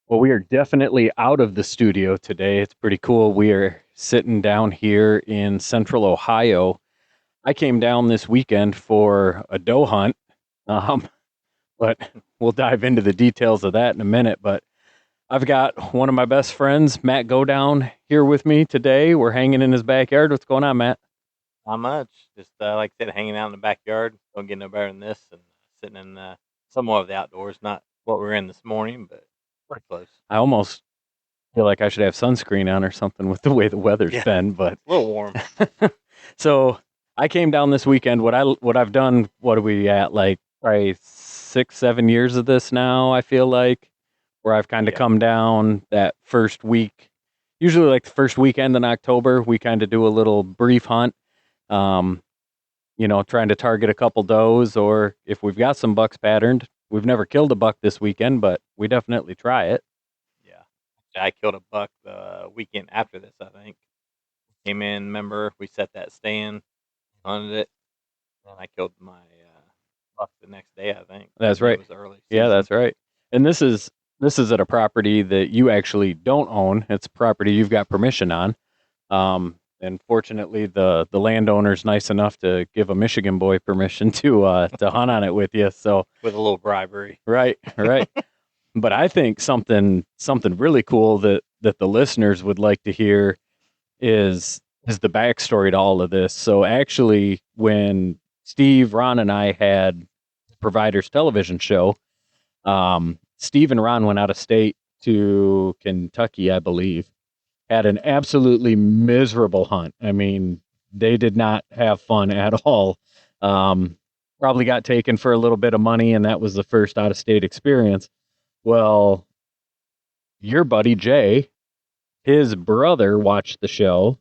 Well, we are definitely out of the studio today. It's pretty cool. We are sitting down here in central Ohio. I came down this weekend for a doe hunt, um, but we'll dive into the details of that in a minute. But I've got one of my best friends, Matt Godown, here with me today. We're hanging in his backyard. What's going on, Matt? Not much. Just like I said, hanging out in the backyard. Don't get no better than this, and sitting in somewhat of the outdoors. Not what we are in this morning, but pretty close. I almost feel like I should have sunscreen on or something with the way the weather's Yeah, been, but it's a little warm. so I came down this weekend. What I've done, what are we at, like probably 6, 7 years of this now, I feel like, where I've kind of Yeah, come down that first week, usually like the first weekend in October, we kind of do a little brief hunt. Um, trying to target a couple does, or if we've got some bucks patterned. We've never killed a buck this weekend, but we definitely try it. yeah. I killed a buck the weekend after this. I think came in. Remember, we set that stand, hunted it, and I killed my buck the next day. I think, That's and it right. was early Yeah, season. that's right. And this is at a property that you actually don't own. It's property you've got permission on. And fortunately, the landowner's nice enough to give a Michigan boy permission to hunt on it with you. So With a little bribery. right, right. But I think something really cool that the listeners would like to hear is the backstory to all of this. So actually, when Steve, Ron, and I had Providers Television show, Steve and Ron went out of state to Kentucky, I believe, had an absolutely miserable hunt. I mean, they did not have fun at all. Um, Probably got taken for a little bit of money, and that was the first out of state experience. Well, your buddy Jay, his brother watched the show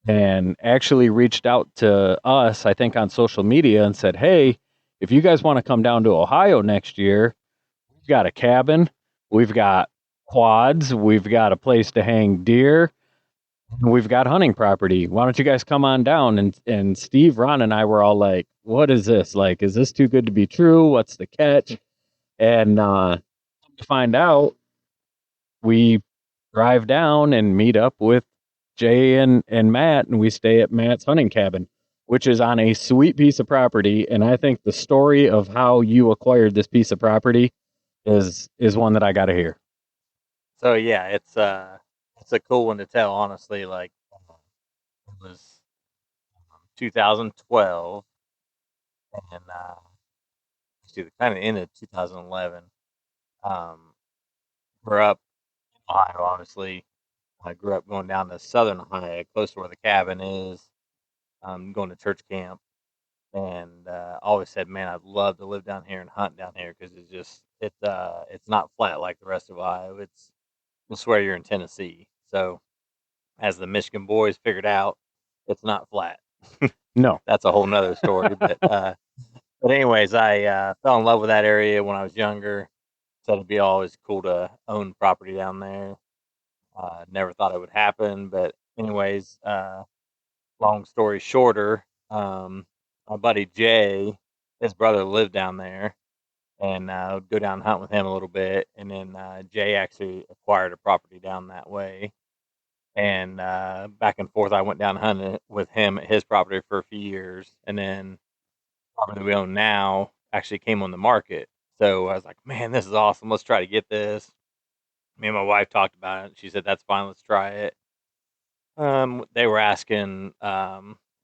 and actually reached out to us, I think, on social media and said, "Hey, if you guys want to come down to Ohio next year, we've got a cabin, we've got quads, we've got a place to hang deer, we've got hunting property. Why don't you guys come on down?" And Steve, Ron, and I were all like, "What is this? Like, is this too good to be true? What's the catch?" And to find out, we drive down and meet up with Jay and Matt, and we stay at Matt's hunting cabin, which is on a sweet piece of property. And I think the story of how you acquired this piece of property is one that I got to hear. So yeah, it's a cool one to tell. Honestly, like it was 2012, and kind of ended 2011. Um, Grew up in Ohio, obviously. I grew up going down to Southern Ohio, close to where the cabin is. Going to church camp, and always said, "Man, I'd love to live down here and hunt down here because it's not flat like the rest of Ohio. I swear you're in Tennessee." So as the Michigan boys figured out, it's not flat. No. That's a whole nother story. But anyways, I fell in love with that area when I was younger. Said it'd be always cool to own property down there. Never thought it would happen, but anyways, long story shorter, my buddy Jay, his brother lived down there, and I would go down and hunt with him a little bit. And then Jay actually acquired a property down that way, and back and forth. I went down hunting with him at his property for a few years, and then property we own now actually came on the market. So I was like, man, this is awesome. Let's try to get this. Me and my wife talked about it. She said, that's fine. Let's try it. They were asking, I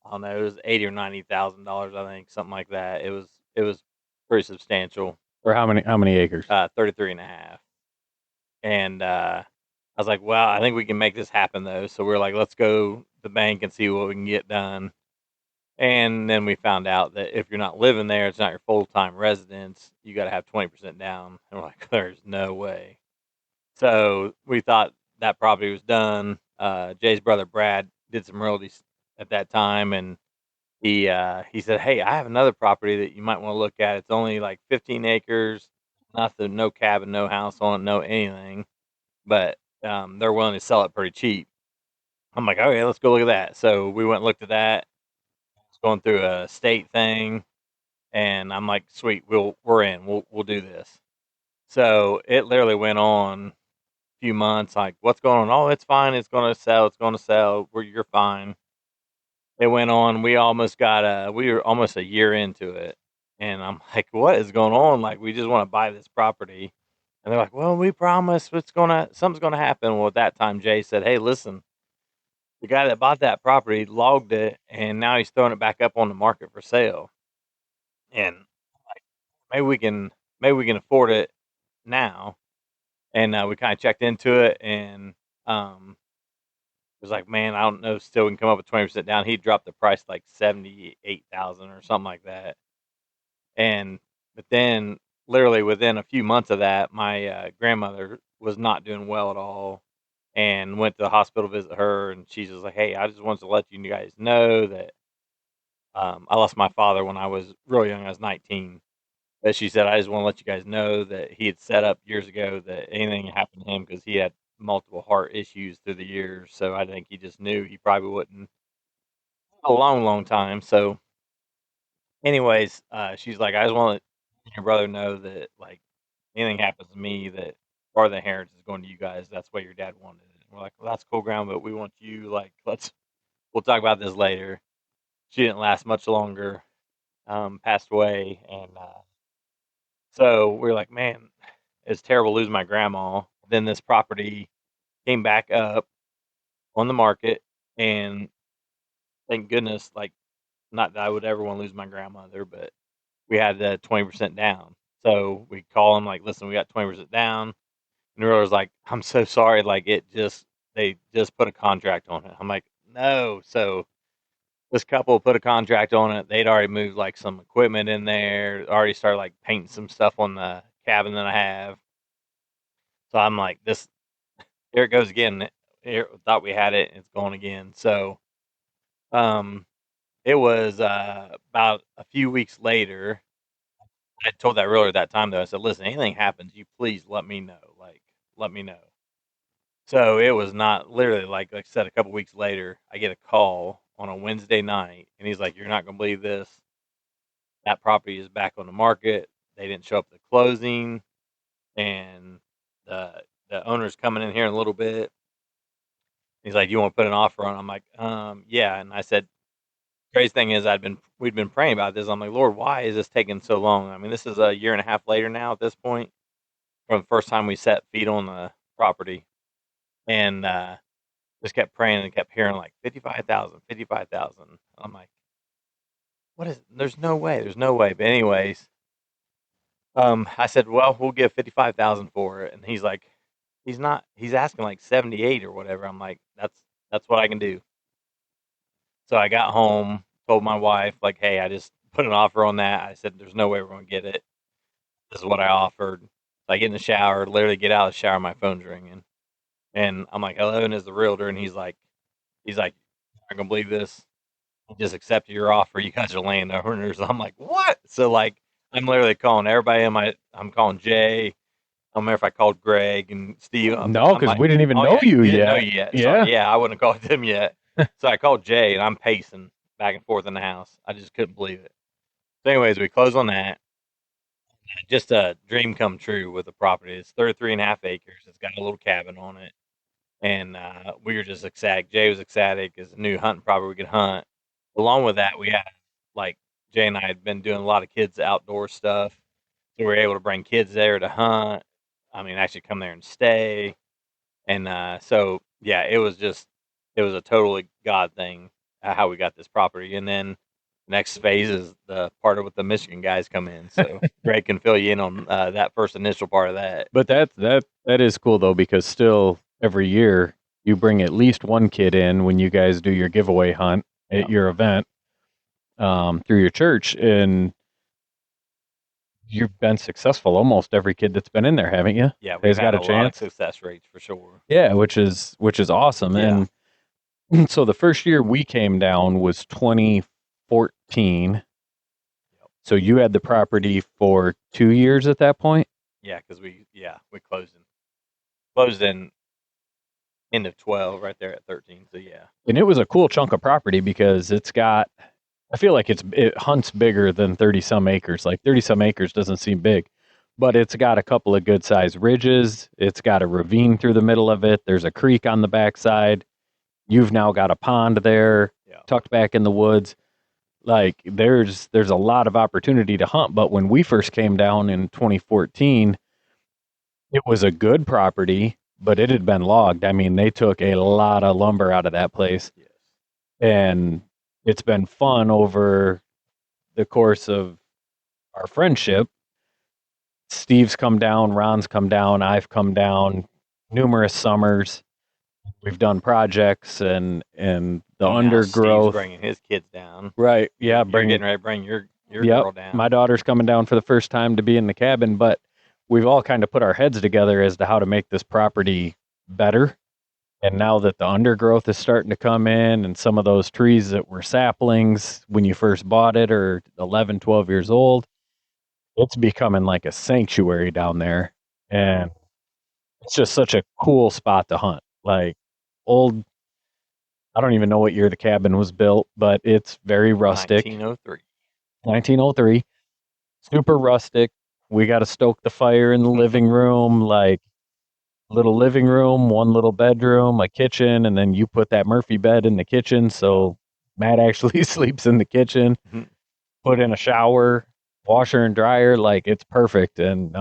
don't know, it was 80 or $90,000, I think, something like that. It was pretty substantial. For how many acres? 33 and a half. And I was like, well, I think we can make this happen though. So we're like, let's go to the bank and see what we can get done. And then we found out that if you're not living there, it's not your full time residence. You got to have 20% down. And we're like, there's no way. So we thought that property was done. Jay's brother Brad did some realty at that time, and he said, "Hey, I have another property that you might want to look at. It's only like 15 acres, nothing, no cabin, no house on it, no anything, but they're willing to sell it pretty cheap." I'm like, "Okay, let's go look at that." So we went and looked at that. It's going through a state thing, and I'm like, "Sweet, we're in. We'll do this." So it literally went on. few months, like, "What's going on?" "Oh, it's fine. It's gonna sell. It's gonna sell. You're fine." It went on. We were almost a year into it, and I'm like, "What is going on? Like, we just wanna buy this property." And they're like, "Well, we promise something's gonna happen." Well, at that time, Jay said, "Hey, listen, the guy that bought that property logged it, and now he's throwing it back up on the market for sale. And like, maybe we can maybe we can afford it now." And we kind of checked into it, and was like, "Man, I don't know. Still, we can come up with 20% down." He dropped the price like 78,000 or something like that. And but then, literally within a few months of that, my grandmother was not doing well at all, and went to the hospital to visit her. And she's just like, "Hey, I just wanted to let you guys know that I lost my father when I was real young. I was 19." But she said, "I just want to let you guys know that he had set up years ago that anything happened to him because he had multiple heart issues through the years. So I think he just knew he probably wouldn't a long, long time." So, anyways, she's like, "I just want to let your brother know that like anything happens to me, that part of the inheritance is going to you guys. That's why your dad wanted it." We're like, "Well, that's cool, ground, but we want you like we'll talk about this later." She didn't last much longer. Passed away, and so we're like, "Man, it's terrible losing my grandma." Then this property came back up on the market, and thank goodness, like, not that I would ever want to lose my grandmother, but we had the 20% down. So we call them like, "Listen, we got 20% down." And the realtor's like, "I'm so sorry. Like, they just put a contract on it." I'm like, "No." So this couple put a contract on it. They'd already moved like some equipment in there, already started like painting some stuff on the cabin that I have. So I'm like, here it goes again. Here, thought we had it, it's gone again. So, um, it was about a few weeks later. I told that realtor at that time though. I said, "Listen, anything happens, you please let me know. Like, let me know." So it was not literally like I said. A couple weeks later, I get a call on a Wednesday night, and he's like, "You're not gonna believe this. That property is back on the market. They didn't show up at the closing, and the owner's coming in here in a little bit." He's like, "You want to put an offer on?" I'm like, yeah." And I said, crazy thing is, we'd been praying about this. I'm like, "Lord, why is this taking so long?" I mean, this is a year and a half later now at this point from the first time we set feet on the property, and just kept praying and kept hearing like 55,000, 55,000. I'm like, "What is? There's no way. There's no way." But anyways, I said, "Well, we'll give 55,000 for it," and he's like, he's not. He's asking like 78 or whatever. I'm like, That's what I can do." So I got home, told my wife, like, "Hey, I just put an offer on that." I said, "There's no way we're gonna get it. This is what I offered." So I get in the shower, literally get out of the shower, my phone's ringing. And I'm like, "Hello," and it's the realtor, and he's like, "You're not gonna believe this. He just accepted your offer. You guys are landowners." I'm like, "What?" So like I'm literally calling everybody I'm calling Jay. I don't remember if I called Greg and Steve. No, I'm because like, we didn't even "Oh know yeah, you you didn't know yet. you yet." Yeah. Sorry, yeah, I wouldn't have called them yet. So I called Jay, and I'm pacing back and forth in the house. I just couldn't believe it. So, anyways, we close on that. Just a dream come true with the property. It's 33 and a half acres. It's got a little cabin on it. And we were just ecstatic. Jay was ecstatic. It's a new hunting property we could hunt. Along with that, we had, like, Jay and I had been doing a lot of kids' outdoor stuff. So we were able to bring kids there to hunt. I mean, actually come there and stay. And so, yeah, it was a totally God thing how we got this property. And then next phase is the part of what the Michigan guys come in. So Greg can fill you in on that first initial part of that. But that is cool though, because still every year you bring at least one kid in when you guys do your giveaway hunt at Yeah. your event through your church, and you've been successful almost every kid that's been in there, haven't you? Yeah, we've Has had got a a lot of chance. success rates for sure. Yeah, which is awesome. Yeah. And so the first year we came down was 2014. Yep. So you had the property for 2 years at that point? Yeah, because we closed in end of 12 right there at 13. So yeah. And it was a cool chunk of property because I feel like it hunts bigger than 30 some acres. Like 30 some acres doesn't seem big, but it's got a couple of good sized ridges. It's got a ravine through the middle of it. There's a creek on the backside. You've now got a pond there, Yeah. tucked back in the woods. Like there's a lot of opportunity to hunt. But when we first came down in 2014, it was a good property, but it had been logged. I mean, they took a lot of lumber out of that place, Yes. and it's been fun over the course of our friendship. Steve's come down, Ron's come down, I've come down numerous summers. We've done projects and the Now Steve's undergrowth. bringing his kids down. Right. Yeah. You're getting ready to bring your Yep. girl down. My daughter's coming down for the first time to be in the cabin, but we've all kind of put our heads together as to how to make this property better. And now that the undergrowth is starting to come in and some of those trees that were saplings when you first bought it are 11, 12 years old, it's becoming like a sanctuary down there. And it's just such a cool spot to hunt. Like old, I don't even know what year the cabin was built, but it's very rustic. 1903. 1903. Super rustic. We got to stoke the fire in the living room, like little living room, one little bedroom, a kitchen, and then you put that Murphy bed in the kitchen. So Matt actually sleeps in the kitchen. Mhm. Put in a shower, washer and dryer. Like it's perfect. And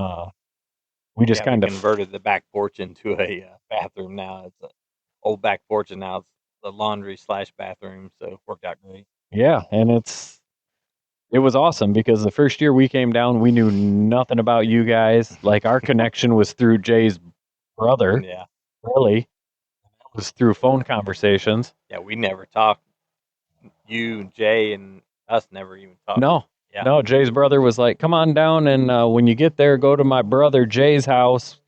we just kind of converted the back porch into a bathroom now. It's an old back porch, and now it's the laundry / bathroom. So it worked out great. Yeah, and it was awesome because the first year we came down, we knew nothing about you guys. Like our connection was through Jay's brother. Yeah. Really. It was through phone conversations. Yeah, we never talked. You, Jay, and us never even talked. No. Yeah. No, Jay's brother was like, come on down, and when you get there, go to my brother Jay's house,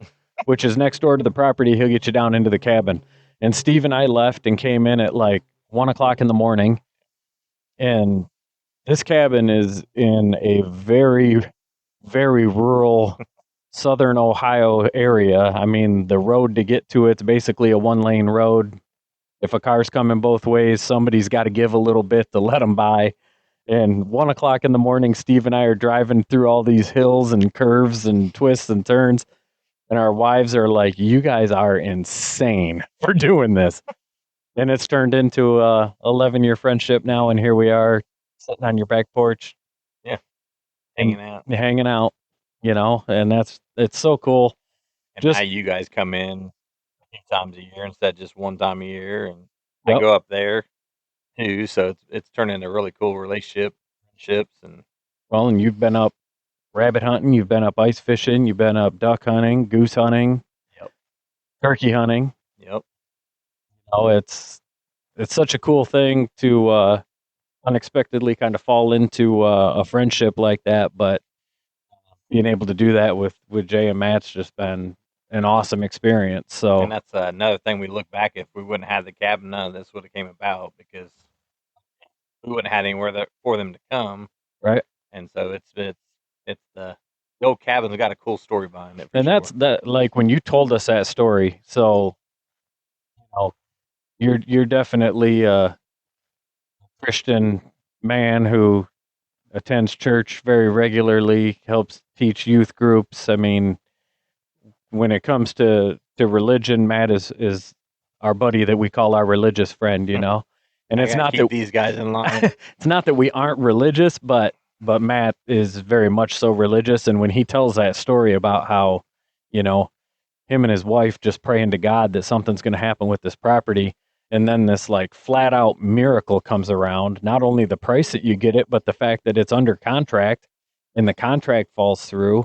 which is next door to the property. He'll get you down into the cabin. And Steve and I left and came in at like 1 o'clock in the morning. And this cabin is in a very, very rural southern Ohio area. I mean, the road to get to it's basically a 1-lane road. If a car's coming both ways, somebody's got to give a little bit to let them by. And 1 o'clock in the morning, Steve and I are driving through all these hills and curves and twists and turns. And our wives are like, you guys are insane for doing this. And it's turned into a 11-year friendship now. And here we are sitting on your back porch. Yeah. Hanging out, and it's so cool. And now you guys come in a few times a year instead of just one time a year. And Yep. I go up there too. So it's turned into a really cool relationship. And you've been up rabbit hunting, you've been up ice fishing, you've been up duck hunting, goose hunting, Yep. turkey hunting. Yep. It's such a cool thing to unexpectedly kind of fall into a friendship like that, but being able to do that with Jay and Matt's just been an awesome experience. So, and that's another thing we look back. If we wouldn't have the cabin, none of this would have came about because we wouldn't have had anywhere for them to come. Right. And so it's the old cabin's got a cool story behind it. And that's that. Like when you told us that story, so you're definitely a Christian man who attends church very regularly, helps teach youth groups. I mean, when it comes to religion, Matt is our buddy that we call our religious friend, And it's not that these guys in line. It's not that we aren't religious, but Matt is very much so religious. And when he tells that story about how, him and his wife just praying to God that something's going to happen with this property, and then this like flat out miracle comes around, not only the price that you get it, but the fact that it's under contract and the contract falls through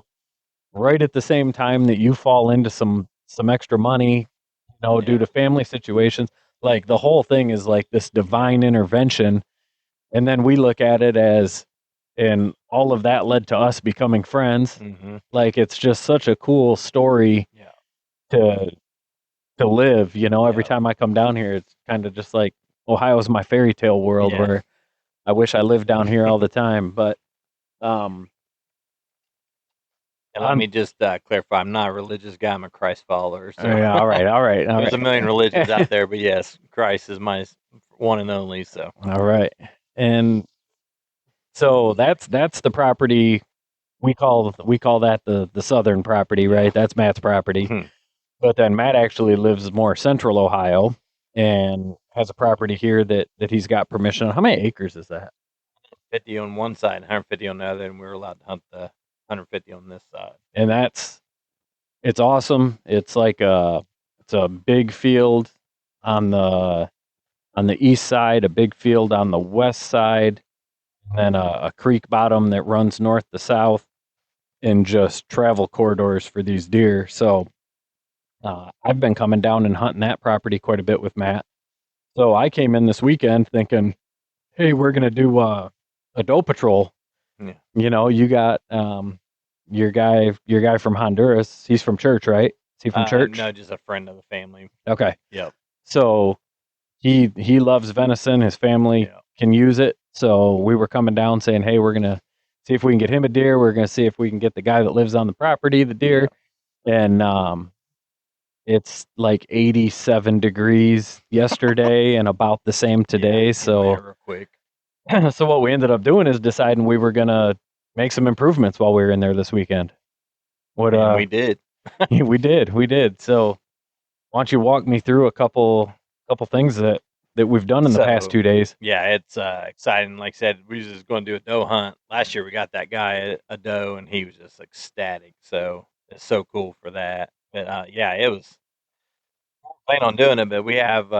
right at the same time that you fall into some extra money, due to family situations. Like the whole thing is like this divine intervention. And then we look at it as, and all of that led to us becoming friends. Mm-hmm. Like it's just such a cool story to live, every time I come down here, it's kind of just like Ohio's my fairy tale world where I wish I lived down here all the time. But, and let me just clarify, I'm not a religious guy, I'm a Christ follower. So. Yeah, all right. There's a million religions out there, but yes, Christ is my one and only. So all right. And so that's the property we call that the southern property, Yeah. right? That's Matt's property. But then Matt actually lives more central Ohio and has a property here that he's got permission on. How many acres is that? 50 on one side, 150 on the other, and we were allowed to hunt the 150 on this side. And it's awesome. It's a big field on the east side, a big field on the west side, and then a creek bottom that runs north to south, and just travel corridors for these deer. So I've been coming down and hunting that property quite a bit with Matt. So I came in this weekend thinking, hey, we're gonna do a doe patrol. Yeah. You know, you got your guy from Honduras. He's from church, right? Is he from church? No, just a friend of the family. Okay. Yep. So he loves venison. His family can use it. So we were coming down saying, hey, we're gonna see if we can get him a deer. We're gonna see if we can get the guy that lives on the property the deer. And it's like 87 degrees yesterday and about the same today. So real quick. so what we ended up doing is deciding we were gonna make some improvements while we were in there this weekend. What And we did. we did. So why don't you walk me through a couple things that we've done in the past 2 days? Yeah, it's exciting. Like I said, we was just going to do a doe hunt. Last year we got that guy a doe, and he was just ecstatic. So it's so cool for that. But yeah, it was planning on doing it, but we have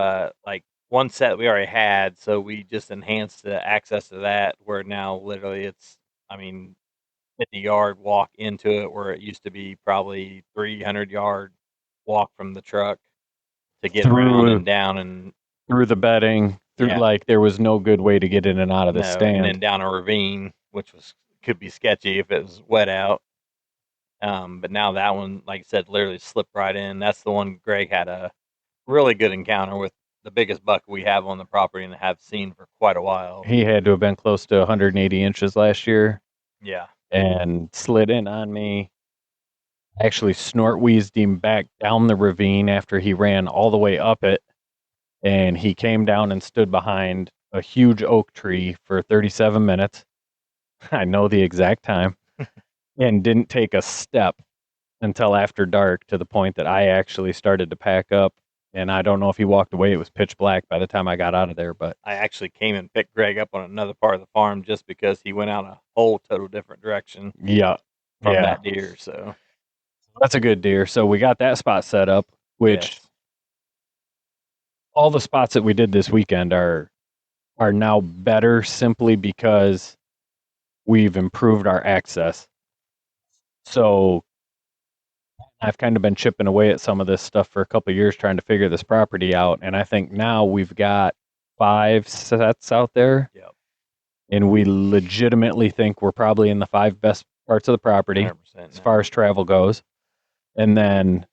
like one set we already had, so we just enhanced the access to that. Where now literally it's, I mean, 50-yard walk into it, where it used to be probably 300-yard walk from the truck to get around and down and through the bedding, like there was no good way to get in and out of the stand, and then down a ravine, which could be sketchy if it was wet out. But now that one, like I said, literally slipped right in. That's the one Greg had a really good encounter with, the biggest buck we have on the property and have seen for quite a while. He had to have been close to 180 inches last year. Yeah. And slid in on me. Actually snort wheezed him back down the ravine after he ran all the way up it. And he came down and stood behind a huge oak tree for 37 minutes. I know the exact time. And didn't take a step until after dark, to the point that I actually started to pack up. And I don't know if he walked away. It was pitch black by the time I got out of there. But I actually came and picked Greg up on another part of the farm just because he went out a whole total different direction. Yeah. From that deer. So that's a good deer. So we got that spot set up, which all the spots that we did this weekend are now better simply because we've improved our access. So I've kind of been chipping away at some of this stuff for a couple of years trying to figure this property out. And I think now we've got 5 sets out there. Yep. And we legitimately think we're probably in the 5 best parts of the property as far as travel goes. And then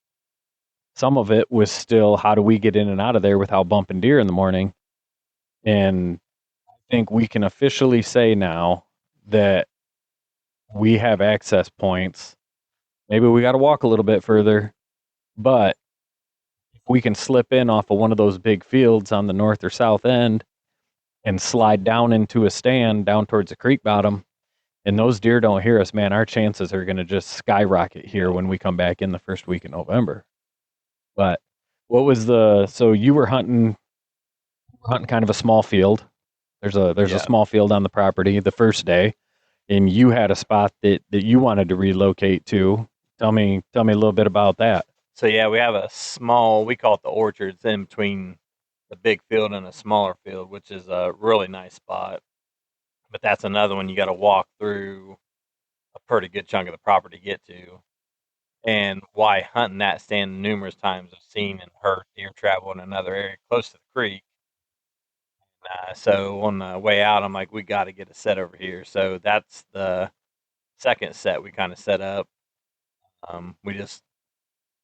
some of it was still, how do we get in and out of there without bumping deer in the morning? And I think we can officially say now that we have access points. Maybe we got to walk a little bit further, but if we can slip in off of one of those big fields on the north or south end and slide down into a stand down towards the creek bottom, and those deer don't hear us, man, our chances are going to just skyrocket here when we come back in the first week of November. But what was so you were hunting kind of a small field. There's a small field on the property the first day, and you had a spot that you wanted to relocate to. Tell me a little bit about that. So yeah, we have a small, we call it the orchards, in between the big field and a smaller field, which is a really nice spot. But that's another one you got to walk through a pretty good chunk of the property to get to. And why hunting that stand numerous times, I've seen and heard deer travel in another area close to the creek. So on the way out, I'm like, we got to get a set over here. So that's the second set we kind of set up.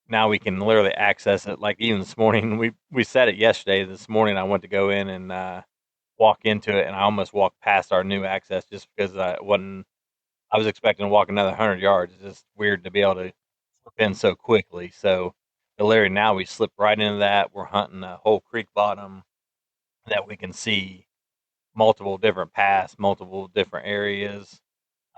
Now we can literally access it. Like even this morning, we set it yesterday. This morning I went to go in and walk into it, and I almost walked past our new access just because I was expecting to walk another 100 yards. It's just weird to be able to slip in so quickly. So literally now we slip right into that. We're hunting a whole creek bottom that we can see multiple different paths, multiple different areas.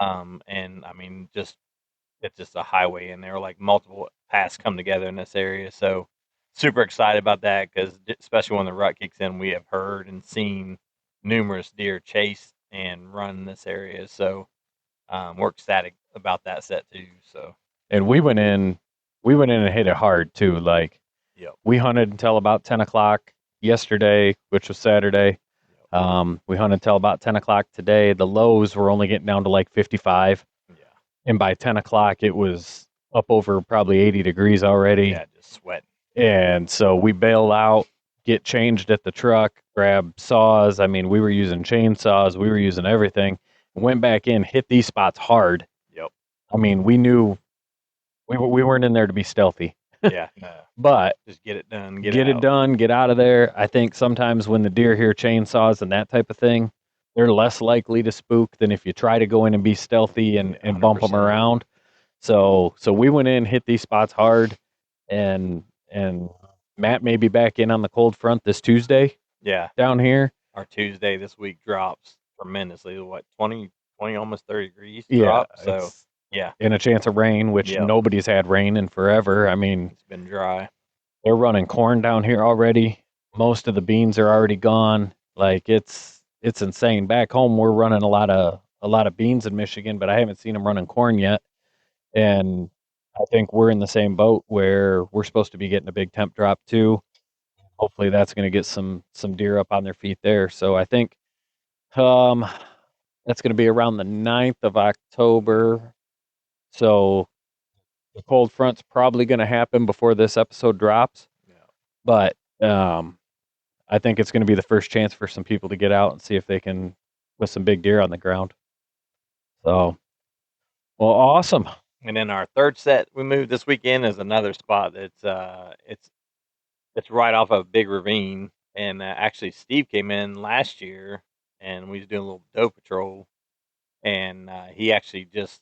And I mean, it's just a highway in there, like multiple paths come together in this area. So super excited about that because especially when the rut kicks in, we have heard and seen numerous deer chase and run in this area. So we're ecstatic about that set too. So And we went in and hit it hard too. Like yep, we hunted until about 10 o'clock yesterday, which was Saturday. yep, We hunted until about 10 o'clock today. The lows were only getting down to like 55, yeah, and by 10 o'clock it was up over probably 80 degrees already. yeah, just sweating. And so we bail out, get changed at the truck, grab saws. I mean, we were using chainsaws, we were using everything. Went back in, hit these spots hard. Yep, I mean, we knew we weren't in there to be stealthy, yeah, no, but just get it done, get it out. done, get out of there. I think sometimes when the deer hear chainsaws and that type of thing, they're less likely to spook than if you try to go in and be stealthy and bump them 100%. around. So we went in, hit these spots hard, and Matt may be back in on the cold front this Tuesday Yeah, down here. our Tuesday this week drops tremendously. What 20, almost 30 degrees Yeah, drop. So it's yeah, and a chance of rain, which yep, nobody's had rain in forever. I mean, it's been dry. they're running corn down here already. Most of the beans are already gone. Like it's insane. Back home, we're running a lot of beans in Michigan, but I haven't seen them running corn yet. And I think we're in the same boat where we're supposed to be getting a big temp drop too. Hopefully, that's going to get some deer up on their feet there. So I think um, that's going to be around the 9th of October. So the cold front's probably going to happen before this episode drops. Yeah. But I think it's going to be the first chance for some people to get out and see if they can put some big deer on the ground. So, well, awesome. And then our third set we moved this weekend is another spot that's it's right off of a big ravine. And actually, Steve came in last year, and we was doing a little doe patrol, and he actually just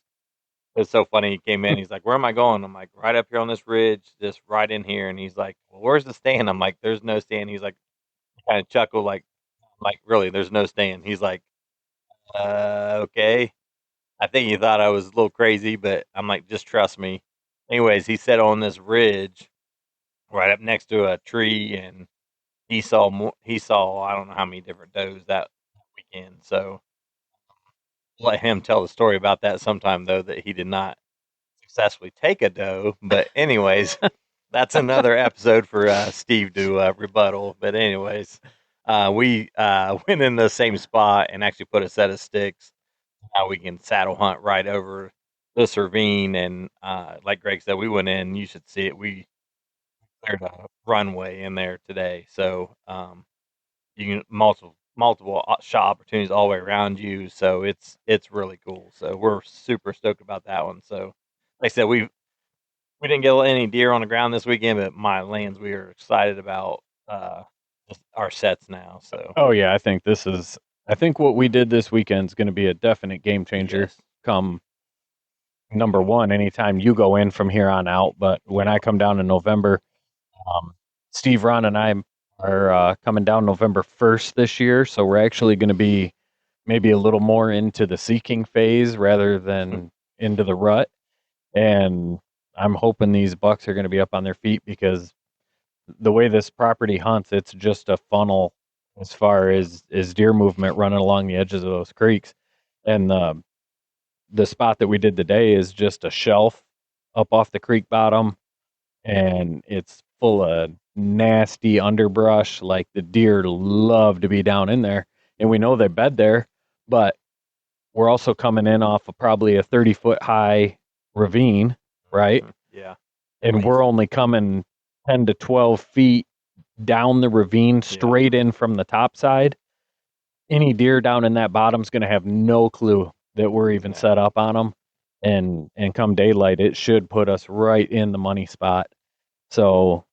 it was so funny. He came in, he's like, "Where am I going?" I'm like, "Right up here on this ridge, just right in here." And he's like, "Well, where's the stand?" I'm like, "There's no stand." He's like, kind of chuckle, like, really, there's no stand. He's like, okay. I think he thought I was a little crazy, but I'm like, just trust me. Anyways, he sat on this ridge right up next to a tree, and he saw more. He saw I don't know how many different does that weekend. So let him tell the story about that sometime, though, that he did not successfully take a doe. But anyways, that's another episode for Steve to rebuttal. But anyways, we went in the same spot and actually put a set of sticks. How we can saddle hunt right over this ravine, and like Greg said, we went in. You should see it. We cleared a runway in there today, so you can multiple shot opportunities all the way around you. So it's really cool. So we're super stoked about that one. So like I said, we didn't get any deer on the ground this weekend, but my lands we are excited about just our sets now. So Oh yeah, I think what we did this weekend is going to be a definite game changer. yes, Come number one, anytime you go in from here on out. But when I come down in November, um, Steve, Ron, and I are coming down November 1st this year. So we're actually going to be maybe a little more into the seeking phase rather than into the rut. And I'm hoping these bucks are going to be up on their feet because the way this property hunts, it's just a funnel as far as deer movement running along the edges of those creeks. And the spot that we did today is just a shelf up off the creek bottom, and it's full of nasty underbrush. Like the deer love to be down in there, and we know they bed there, but we're also coming in off of probably a 30-foot high ravine, right? yeah, And we're only coming 10 to 12 feet down the ravine straight in from the top side. Any deer down in that bottom's going to have no clue that we're even set up on them. And come daylight, it should put us right in the money spot. So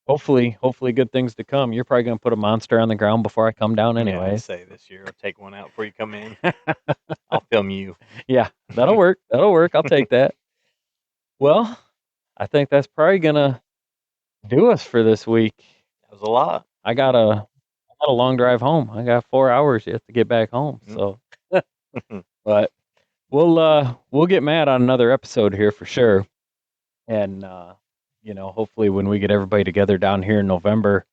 hopefully good things to come. You're probably going to put a monster on the ground before I come down Yeah, anyway. I'd say this year I'll take one out before you come in. I'll film you. Yeah, that'll work. That'll work. I'll take that. Well, I think that's probably going to do us for this week. That was a lot. I got a long drive home. I got 4 hours yet to get back home. So, but we'll get Matt on another episode here for sure. And hopefully when we get everybody together down here in November,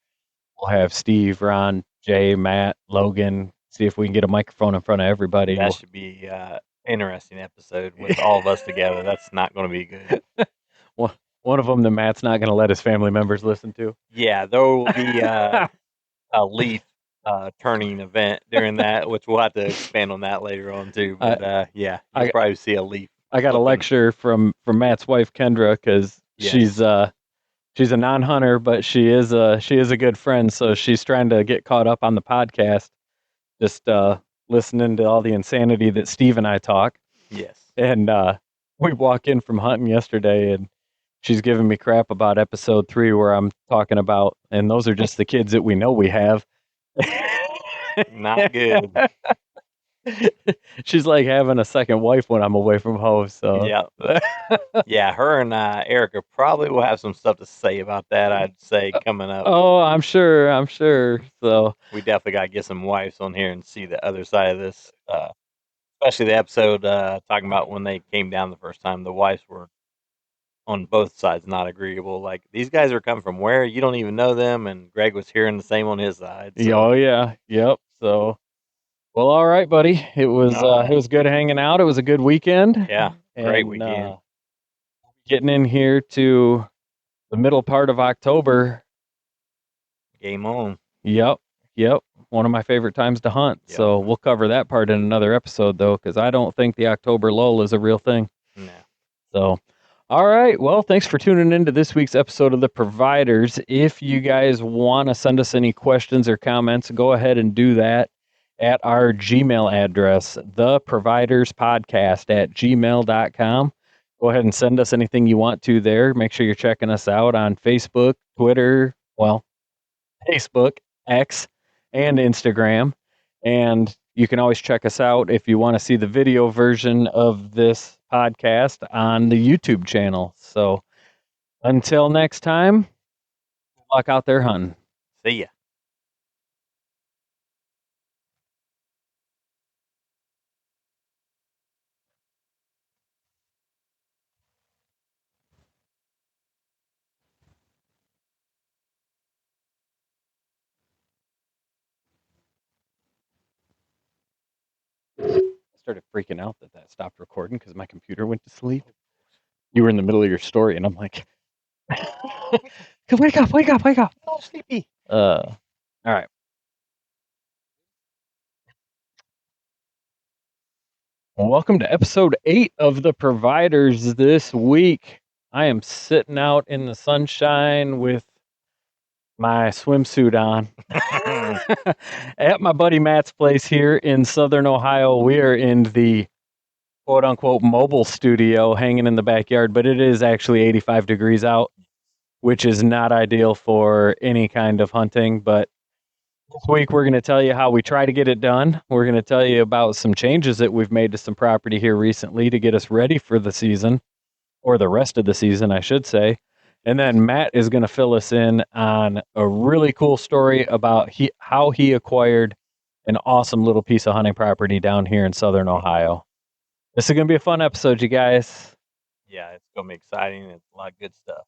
we'll have Steve, Ron, Jay, Matt, Logan. See if we can get a microphone in front of everybody. That should be interesting episode with all of us together. That's not going to be good. One of them that Matt's not going to let his family members listen to. Yeah, there will be a leaf turning event during that, which we'll have to expand on that later on too. But yeah, you'll probably see a leaf. I got a lecture from Matt's wife Kendra because she's a non-hunter, but she is a good friend, so she's trying to get caught up on the podcast. Just listening to all the insanity that Steve and I talk. Yes. And we walk in from hunting yesterday, and she's giving me crap about episode 3 where I'm talking about, and those are just the kids that we know we have. Not good. She's like having a second wife when I'm away from home. So yeah, her and Erica probably will have some stuff to say about that. I'd say coming up. Oh, I'm sure. So we definitely got to get some wives on here and see the other side of this. Especially the episode talking about when they came down the first time. The wives were on both sides not agreeable. Like, these guys are coming from where? You don't even know them. And Greg was hearing the same on his side. So. Oh yeah, yep. So. Well, all right, buddy. It was good hanging out. It was a good weekend. Yeah, great weekend. Getting in here to the middle part of October. Game on. Yep. One of my favorite times to hunt. Yep. So we'll cover that part in another episode, though, because I don't think the October lull is a real thing. No. So, all right. Well, thanks for tuning into this week's episode of The Providers. If you guys want to send us any questions or comments, go ahead and do that at our Gmail address, theproviderspodcast@gmail.com. Go ahead and send us anything you want to there. Make sure you're checking us out on Facebook, Twitter, Facebook, X, and Instagram. And you can always check us out if you want to see the video version of this podcast on the YouTube channel. So until next time, good luck out there hunting. See ya. I started freaking out that stopped recording because my computer went to sleep. You were in the middle of your story, and I'm like, wake up. Oh, sleepy. All right. Well, welcome to episode 8 of The Providers this week. I am sitting out in the sunshine with my swimsuit on at my buddy Matt's place here in Southern Ohio. We are in the quote-unquote mobile studio hanging in the backyard, but it is actually 85 degrees out, which is not ideal for any kind of hunting. But this week we're going to tell you how we try to get it done. We're going to tell you about some changes that we've made to some property here recently to get us ready for the season, or the rest of the season, I should say. And then Matt is going to fill us in on a really cool story about how he acquired an awesome little piece of hunting property down here in Southern Ohio. This is going to be a fun episode, you guys. Yeah, it's going to be exciting. It's a lot of good stuff.